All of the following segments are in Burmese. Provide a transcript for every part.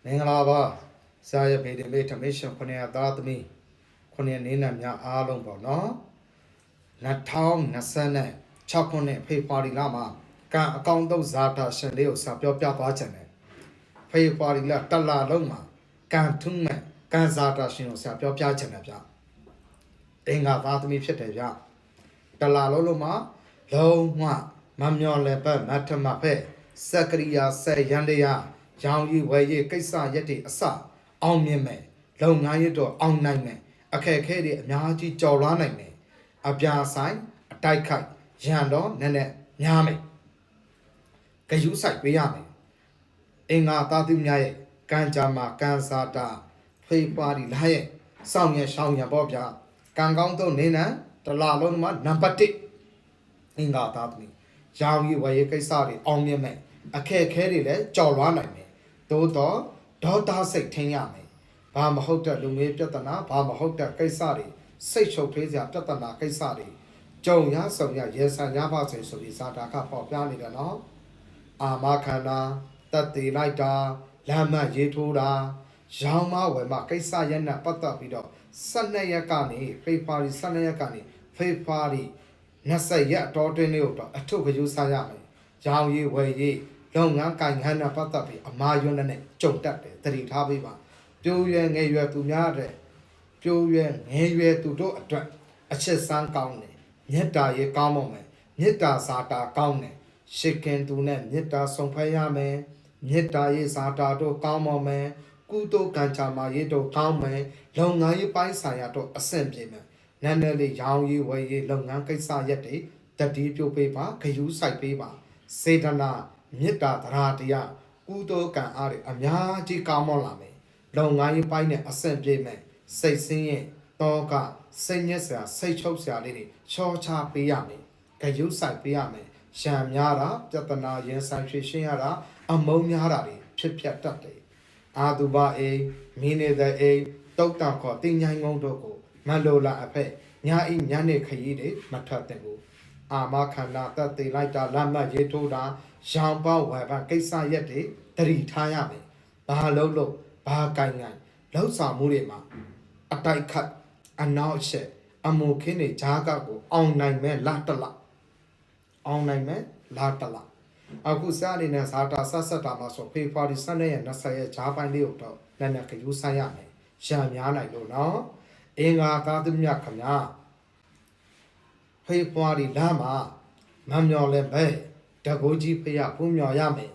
မင်္ဂလာပါဆရာရဲ့ဗီဒီယိုထမင်းရှင်900သားသမီး900နေနံများအားလုံးပေါ့နော်2026ခုနှစ်ဖေဖော်ဝါရီလမှာကအကောင့်တော့ဇာတာရှင်လေးကိုစာပြောပြသွားချင်တယ်ဖေဖော်ဝါရီလတလလုံးမှာကန်ထုံးမဲ့ကန်ဇာတာရှင်ကိုစာပြောပြချင်တယ်ဗျအင်္ဂါသားသမီးဖြစ်တယ်ဗျတလလုံးမှာလုံးဝမမျော်လည်ပတ်မထမဖက်စကရိယာဆက်ရန်တရားရောင်ကြီးဝယ်ရေးကိစ္စရက်တွေအစအောင်မြင်မယ်လုပ်ငန်းရတော့အောင်နိုင်မယ်အခက်အခဲတွေအများကြီးကြော်လွှားနိုင်မယ်အပြာဆိုင်အတိုက်ခိုက်ရန်တော့နည်းနည်းများမယ်ဂယုဆိုင်ပေးရမယ်အင်္ဂါသားသူများရဲ့ကံကြမ္မာကံစားတာဖေးပါရီလာရဲ့စောင့်ရရှောင်းရပေါ့ဗျာကံကောင်းတော့နေနံတလားလုံးမှာနံပါတ်1အင်္ဂါသားသမီးရောင်ကြီးဝယ်ရေးကိစ္စတွေအောင်မြင်မယ်အခက်အခဲတွေလည်းကြော်လွှားနိုင်မယ်သို့တော့ဒေါတာစိတ်ထင်းရမယ်ဘာမဟုတ်တဲ့လူမျိုးပြဿနာဘာမဟုတ်တဲ့ကိစ္စတွေစိတ်ချုပ်ထွေးစရာပြဿနာကိစ္စတွေကြုံရဆောင်ရရေဆန်ရပါစေဆိုပြီးဇာတာကပေါ်ပြနေတယ်နော်အာမခန္ဓာတတ်တည်လိုက်တာလမ်းမရေးထိုးတာရောင်းမဝယ်မကိစ္စရက်နဲ့ပတ်သက်ပြီးတော့12ရက်ကနေဖေဖော်ဝါရီ12ရက်ကနေဖေဖော်ဝါရီ20ရက်အတော်တွင်းလေးကိုတော့အထုပ်ကယူစားရမယ်ရောင်ရည်ဝယ်ရည်လုပ်ငန်းကိုင်ခန်းနဲ့ပတ်သက်ပြီးအမာယွန်းနဲ့ကြုံတတ်တယ်တတိထားပေးပါပြိုးရွယ်ငယ်ရွယ်သူများတဲ့ပြိုးရွယ်ငယ်ရွယ်သူတို့အတွက်အချက်စမ်းကောင်းတယ်မေတ္တာရေးကောင်းပါမယ်မေတ္တာစာတာကောင်းတယ်ရှစ်ခင်သူနဲ့မေတ္တာဆုံးဖက်ရမယ်မေတ္တာရေးစာတာတို့ကောင်းပါမယ်ကုသိုလ်ကံကြမ္မာရေးတို့ကောင်းမယ်လုပ်ငန်းရေးပိုင်းဆိုင်ရာတို့အဆင့်ပြေမယ်နည်းနည်းလေးရောင်းရေးဝယ်ရေးလုပ်ငန်းကိစ္စရက်တွေတတိပြုတ်ပေးပါဂယုစိုက်ပေးပါစေတနာမေတ္တာတရားတရားကုသိုလ်ကံအားတွေအများကြီးကောင်းမွန်လာမယ်လုပ်ငန်းရေးပိုင်းနဲ့အဆင့်ပြေမယ်စိတ်ဆင်းရဲတောကစိတ်ညစ်စရာစိတ်ချုပ်စရာလေးတွေချောချပေးရမယ်ဂယုစိုက်ပေးရမယ်ရှံများတာပြဿနာရင်ဆိုင်ဖြေရှင်းရတာအမုန်းများတာတွေဖြစ်ပြတတ်တယ်အာတုဘအိမင်းနေတဲ့အိတုတ်တခေါ်တင်ញိုင်းငုံတို့ကိုမလိုလာအဖက်ညာဤညနေခရီးတွေမထပ်တဲ့ဘူးအာမခန္ဓာတတ်သိလိုက်တာလမ်းမရေးထိုးတာရောင်ပေါဝယ်ပါကိစ္စရက်တွေတတိထားရမယ်ဘာလို့ဘာကိုင်လောက်ဆောင်မှုတွေမှာအတိုက်ခတ်အနောက်အချက်အမိုခင်းတွေဂျားကကိုအောင်နိုင်မဲ့လာတလအောင်နိုင်မဲ့လာတလအခုစားနေနဲ့ဇာတာဆက်တာမှာဆိုဖေဖော်ဝါရီ12ရက်20ရက်ဂျားပိုင်းလေးကိုတော့လည်းနဲ့ခရူးဆိုင်ရမယ်ရှာများနိုင်လို့နော်အင်္ဂါသားသူမြတ်ခမညာဖေဖော်ဝါရီလမှာမမျော်လဲပဲတကူကြီးဖရဖူးမျော်ရမယ်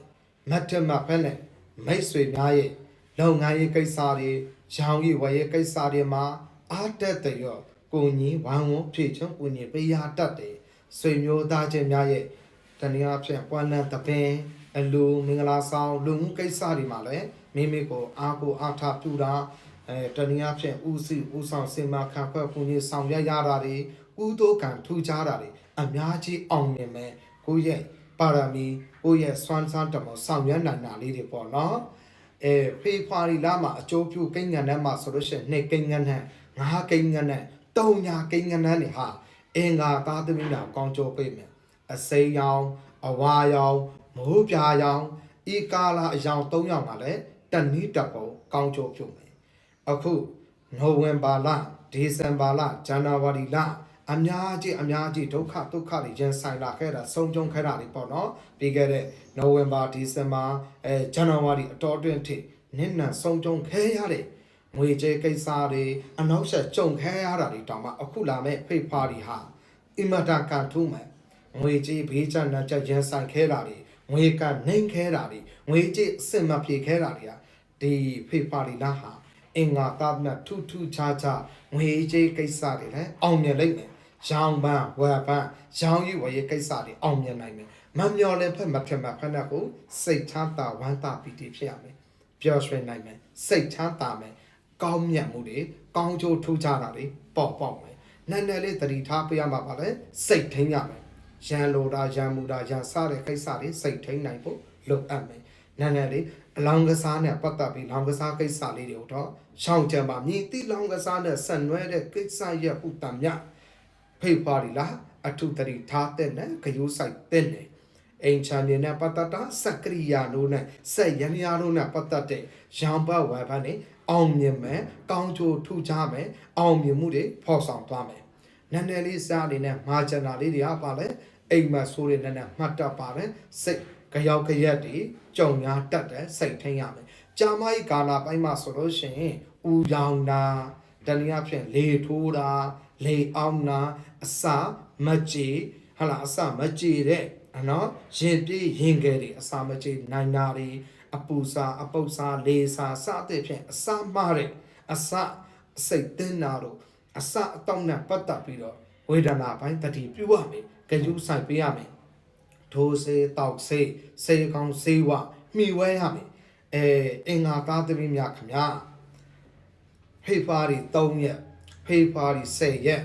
မတ်ထမဖက်နဲ့မိတ်ဆွေများရဲ့လုပ်ငန်းရေးကိစ္စတွေရောင်းရေးဝယ်ရေးကိစ္စတွေမှာအားတက်တဲ့ရောကိုကြီးဝမ်းဝန်းဖြည့်ချုံကိုကြီးပေးရတတ်တယ်ဆွေမျိုးသားချင်းများရဲ့တနည်းအားဖြင့်ပွားလန်းတပင်အလူမင်္ဂလာဆောင်လူမှုကိစ္စတွေမှာလည်းမိမိကိုအားထားပြုတာတနည်းအားဖြင့်ဦးဆောင်စင်မာခံခွဲကိုကြီးဆောင်ရွက်ရတာတွေကုသိုလ်ကံထူးခြားတာတွေအများကြီးအောင်မြင်မယ်ကိုရဲ့ပါရမီကိုရဲ့စွမ်းစားတမောဆောင်ရွက်နိုင်တာလေးတွေပေါ့နော်ဖေဖော်ဝါရီလမှာအကျိုးပြုကိန်းငန်းနဲ့မှာဆိုလို့ရှိရင်2ကိန်းငန်းနဲ့5ကိန်းငန်းနဲ့3ညာကိန်းငန်းနဲ့ဟာအင်္ဂါသားသမီးတော်ကောင်းကျိုးပေးမယ်အစိမ်းရောင်အဝါရောင်မိုးပြာရောင်ဤကာလာအရောင်3ရောင်ကလည်းတနည်းတပုံကောင်းကျိုးပြုမယ်အခုနိုဝင်ဘာလဒီဇင်ဘာလဇန်နဝါရီလအများကြီးဒုက္ခတွေရင်ဆိုင်လာခဲ့တာဆုံးကြုံခဲ့တာတွေပေါ့နော်ပြီးခဲ့တဲ့နိုဝင်ဘာဒီဇင်ဘာဇန်နဝါရီအတော်တွင်ထိနစ်နံဆုံးကြုံခဲ့ရတဲ့ငွေကြေးကိစ္စတွေအနောက်ဆက်ကြုံခဲ့ရတာတွေတောင်မှအခုလာမဲ့ဖေဖော်ဝါရီဟာအင်မတန်ကန်ထူးမယ်ငွေကြေးဘေးကျနှံချက်ရင်ဆိုင်ခဲ့တာတွေငွေကနှိမ်ခဲတာတွေငွေကြေးအစင်မပြေခဲတာတွေကဒီဖေဖော်ဝါရီလဟာအင်္ဂါသားမြတ်ထူးခြားငွေကြေးကိစ္စတွေလည်းအောင်မြင်လိမ့်မယ်ရောင်ပန်းဝယ်ပန်းရောင်ရည်ဝယ်ရေးကိစ္စတွေအောင်မြင်နိုင်မယ်မမျော်လည်းဖက်မထက်မှဖက်နဲ့ကိုစိတ်ချမ်းသာဝမ်းသာပီတိဖြစ်ရမယ်ပျော်ရွှင်နိုင်မယ်စိတ်ချမ်းသာမယ်ကောင်းမြတ်မှုတွေကောင်းကျိုးထူးခြားတာတွေပေါ့မယ်နည်းနည်းလေးတတိထားပေးရမှာပါလေစိတ်ထိန်းရမယ်ရန်လိုတာရန်မူတာရန်စားတဲ့ကိစ္စတွေစိတ်ထိန်းနိုင်ဖို့လုပ်အပ်မယ်နည်းနည်းလေးအလောင်းကစားနဲ့ပတ်သက်ပြီးလောင်းကစားကိစ္စလေးတွေကိုတော့ရှောင်ကြံပါမြည်တိလောင်းကစားနဲ့ဆက်နွဲတဲ့ကိစ္စရဲ့ဥတ္တမြဖေဖော်ဝါရီလအထုတတိထားတဲ့နဲ့ဂယုစိုက်တဲ့နဲ့ အိမ်ချမ်းမြေနဲ့ပတ်သက်တာစက်ကရိယာတို့နဲ့စက်ရန်ရာတို့နဲ့ပတ်သက်တဲ့ရံပတ်ဝယ်ဖက်နေအောင်မြင်မယ်ကောင်းကျိုးထူကြမယ်အောင်မြင်မှုတွေဖော်ဆောင်သွားမယ်နည်းနည်းလေးစားလေးနဲ့မာချနာလေးတွေကပါလဲအိမ်မဆိုးတွေနဲ့မှတ်တတ်ပါတယ်စိတ်ကြောက်ကြရက်တွေကြုံများတတ်တယ်စိတ်ထိန်ရမယ်ကြာမကြီးကာလာပိုင်းမှာဆိုလို့ရှိရင်ဦးရောင်တာတနည်းအားဖြင့်လေထိုးတာလေအောင်တာအစမကြေဟလာအစမကြေတဲ့နော်ရင်ပြေးရင်ငယ်တွေအစမကြေနိုင်တာတွေအပူစာအပုတ်စာလေစာစတဲ့ဖြင့်အစမှားတဲ့အစအစိတ်တင်းတာတို့အစအတောက်နဲ့ပတ်သက်ပြီးတော့ဝေဒနာပိုင်းတတိပြုရမယ်ကြူးဆိုင်ပေးရမယ်ထိုးစေးတောက်စေးစေးကောင်းစေးဝမှီဝဲရမယ်အင်္ဂါသားသမီးများခင်ဗျာဖေဖော်ဝါရီ3ရက်ဖေဖော်ဝါရီ10ရက်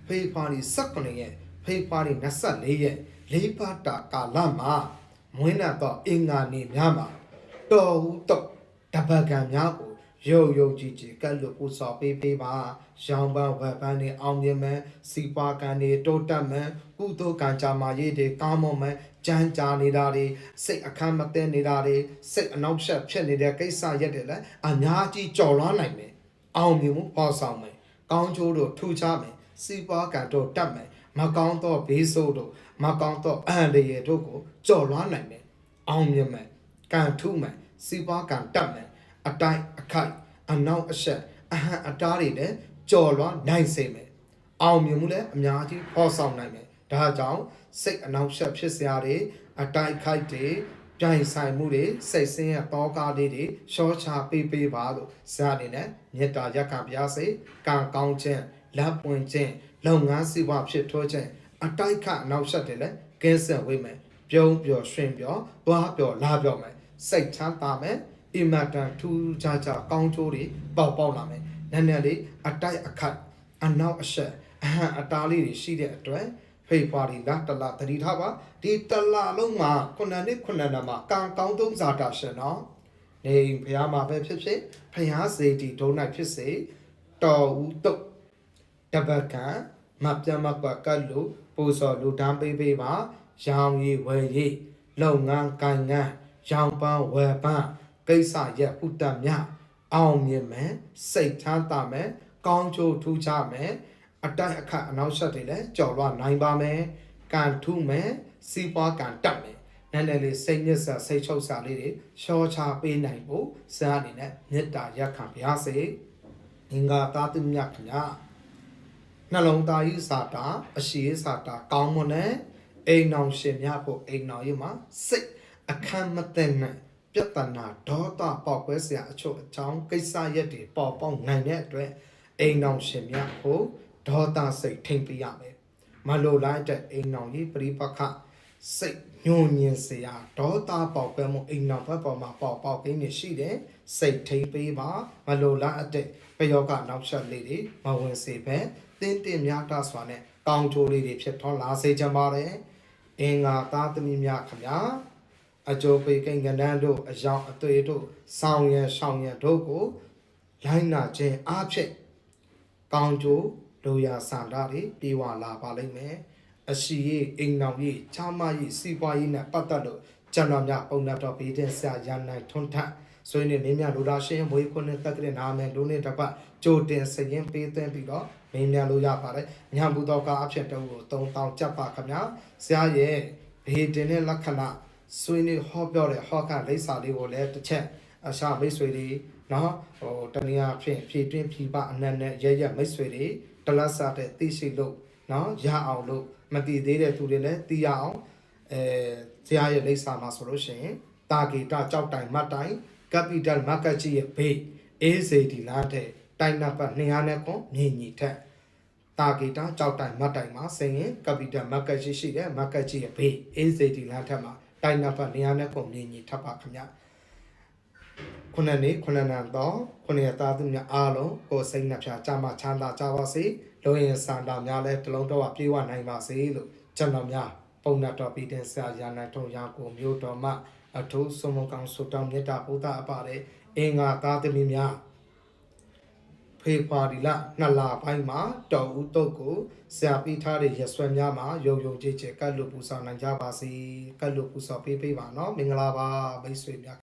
ဖေဖော်ဝါရီ19ရက်ဖေဖော်ဝါရီ24ရက်လေးပါတာကာလမှာမွေးနာတော့အင်္ဂါနေများမှာတော်ဟုတော့တပတ်ကံများကိုရုပ်ကြည်ကတ်လို့ပူစော်ပေးပါရောင်ပန်းဝက်ပန်းနေအောင်မြင်မယ်စီပွားကံနေတိုးတက်မယ်ကုသိုလ်ကံကြမှာရေးတွေကောင်းမွန်မယ်ကြမ်းကြာနေတာတွေစိတ်အခမ်းမသိနေတာတွေစိတ်အနောက်ရှက်ဖြစ်နေတဲ့ကိစ္စရက်တွေလည်းအများကြီးကြော်လွှမ်းနိုင်မယ်အောင်မြင်မှုပေါ်ဆောင်မယ်ကောင်းကျိုးတို့ထူခြားမယ်စီပွားကံတို့တက်မယ်မကောင်းသောဘေးဆိုးတို့မကောင်းသောအန္တရာယ်တို့ကိုကြော်လွှမ်းနိုင်မယ်အောင်မြင်မယ်ကံထူးမယ်စီပွားကံတက်မယ်အတိုင်းအခိုက်အနောက်အရှက်အဟံအတားတွေလည်းကြော်လွှမ်းနိုင်စေမယ်အောင်မြင်မှုလည်းအများကြီးပေါ်ဆောင်နိုင်မယ်ဒါကြောင့်စိတ်အနောက်ရှက်ဖြစ်စရာတွေအတိုင်းခိုက်တွေပြိုင်ဆိုင်မှုတွေစိတ်ဆင်းရဲတောကားလေးတွေရှော့ချပေးပါလို့ဇာအနေနဲ့မေတ္တာရက်ခံပြစေကံကောင်းခြင်းလက်ပွင့်ခြင်းလုပ်ငန်းစီးပွားဖြစ်ထွန်းခြင်းအတိုက်ခအနောက်ရှက်တွေလည်းကင်းစင်ဝေးမယ်ပြုံးပျော်ရွှင်ပျော်သွားပျော်လာပျော်မယ်စိတ်ချမ်းသာမယ်အင်မတန်ထူးခြားကောင်းကျိုးတွေပေါက်လာမယ်နည်းနည်းလေးအတိုက်အခတ်အနောက်အရှက်အဟံအတားလေးတွေရှိတဲ့အတွက်ဖေဖော်ဝါရီလတလသတိထားပါဒီတလလုံးမှာ9နှစ်9နှစ်မှာကံကောင်းသုံးဇာတာရှင်နော်နေဖះမှာပဲဖြစ်ဖြစ်ဖះစေတီဒုံ၌ဖြစ်စေတော်ဦးတုတ်တပတ်ကံမပြတ်မကွက်ကတ်လို့ပူစော်လူတန်းပေးပါရောင်ရည်ဝယ်ရည်လုပ်ငန်းကိုင်ငန်းရောင်ပန်းဝယ်ပန်းကိစ္စရက်ဥတ္တမြအောင်မြင်မယ်စိတ်ချမ်းသာမယ်ကောင်းကျိုးထူးခြားမယ်အတိုက်အခတ်အနောက်ရှက်တွေလည်းကြော်လွှားနိုင်ပါမယ်ကံထူးမယ်စီးပွားကံတက်မယ်နည်းနည်းလေးစိတ်ညစ်စာစိတ်ချုပ်စာလေးတွေရှော့ချပေးနိုင်ဖို့ဇာအနေနဲ့မေတ္တာရက်ခံပါစေအင်္ဂါသားသူမြတ်ခင်ဗျာနှလုံးသားကြီးစာတာအရှိစာတာကောင်းမွန်တဲ့အိမ်အောင်ရှင်များဖို့အိမ်အောင်ရေးမှာစိတ်အခမ်းမသိနဲ့ပြဿနာဒေါသပေါက်ကွဲစရာအချို့အကြောင်းကိစ္စရက်တွေပေါ်ပေါက်နိုင်တဲ့အတွက်အိမ်အောင်ရှင်များဖို့ဒေါသစိတ်ထိမ့်ပြရမယ်မလိုလိုက်တဲ့အိမ်အောင်ကြီးပရိပခစိတ်ညှို့ညင်စရာဒေါသပေါက်ကွဲမှုအိမ်အောင်ဘက်ပေါ်မှာပေါက်ရင်းနေရှိတယ်စိတ်ထိမ့်ပေးပါမလိုလိုက်တဲ့ပယောဂနောက်ဆက်လေးတွေမဝင်စေပဲတင်းတင်းများတာစွာနဲ့ကောင်းချိုးလေးတွေဖြစ်ထွန်းလာစေချင်ပါတယ်အင်္ဂါသားသမီးများခင်ဗျာအကျိုးပေးကိန်းကဏ္ဍတို့အယောင်အသွေးတို့ဆောင်ရဆောင်ရတို့ကိုလိုင်းနာခြင်းအားဖြင့်ကောင်းကျိုးလူရဆန္ဒတွေပြေဝလာပါလိမ့်မယ်အရှိရေးအိမ်တော်ရေးချာမရေးစီးပွားရေးနဲ့ပတ်သက်လို့ကျွန်တော်များပုံနာတော်ပေးတဲ့ဆရာရနိုင်ထွန်းထဆွေးနွေးမင်းများလူသားရှင်မွေးခွန်းနဲ့တက်ကတဲ့နာမည်လူနဲ့တပတ်ကြိုတင်စရင်ပေးသွင်းပြီးတော့မင်းများလို့ရပါတယ်ညံဘူးတော်ကအဖြစ်တုံးကို3000ကျပ်ပါခင်ဗျာဆရာရဲ့ဘေးတင်တဲ့လက္ခဏာဆွေးနွေးဟောပြောတဲ့ဟောကလိပ်စာလေးကိုလည်းတစ်ချက်အရှာမိတ်ဆွေတွေနော်တနည်းအားဖြင့်ဖြည့်တွင်းဖြီးပအနက်နဲ့ရမိတ်ဆွေတွေတလတ်စားတဲ့သိရှိလို့နော်ရအောင်လို့မတည်သေးတဲ့သူတွေလည်းသိရအောင်ဆရာရဲ့လိပ်စာမှာဆိုလို့ရှိရင်တာဂီတာကြောက်တိုင်မတ်တိုင်ကပီတယ်မာကတ်ကြီးရဲ့ဘေးအေးစေဒီလားတဲ့တိုင်နံပါတ်200နဲ့ကွန်မြင့်ညီထက်တာဂီတာကြောက်တိုင်မတ်တိုင်မှာဆင်းရင်ကပီတယ်မာကတ်ကြီးရှိတဲ့မာကတ်ကြီးရဲ့ဘေးအေးစေဒီလားထက်မှာတိုင်နံပါတ်200နဲ့ကွန်မြင့်ညီထပ်ပါခင်ဗျာခုနှစ်နှစ်ခုနှစ်နံတော့ခုနှစ်ရသားသူများအားလုံးကိုစိတ်နှပြကြမှာချမ်းသာကြပါစေလိုရင်စန္ဒာများလဲတလုံးတော့ပြေဝနိုင်ပါစေလို့ကျွန်တော်များပုံနာတော်ပြီးတဲ့ဆရာရနိုင်ထုံရကိုမျိုးတော်မှအထူးဆုံးမကောင်းဆုတောင်းမြတ်တာဘုရားအပါတဲ့အင်္ဂါသားသမီးများဖ ဖေဖော်ဝါရီလ2လပိုင်းမှာတော်ဦးတုတ်ကိုဆရာပြီးထားတဲ့ရက်စွဲများမှာယုံယုံကြည်ကြည်ကတ်လို့ပူဆောင်နိုင်ကြပါစေကတ်လို့ပူဆောင်ပေးပါနော်မင်္ဂလာပါမိတ်ဆွေများ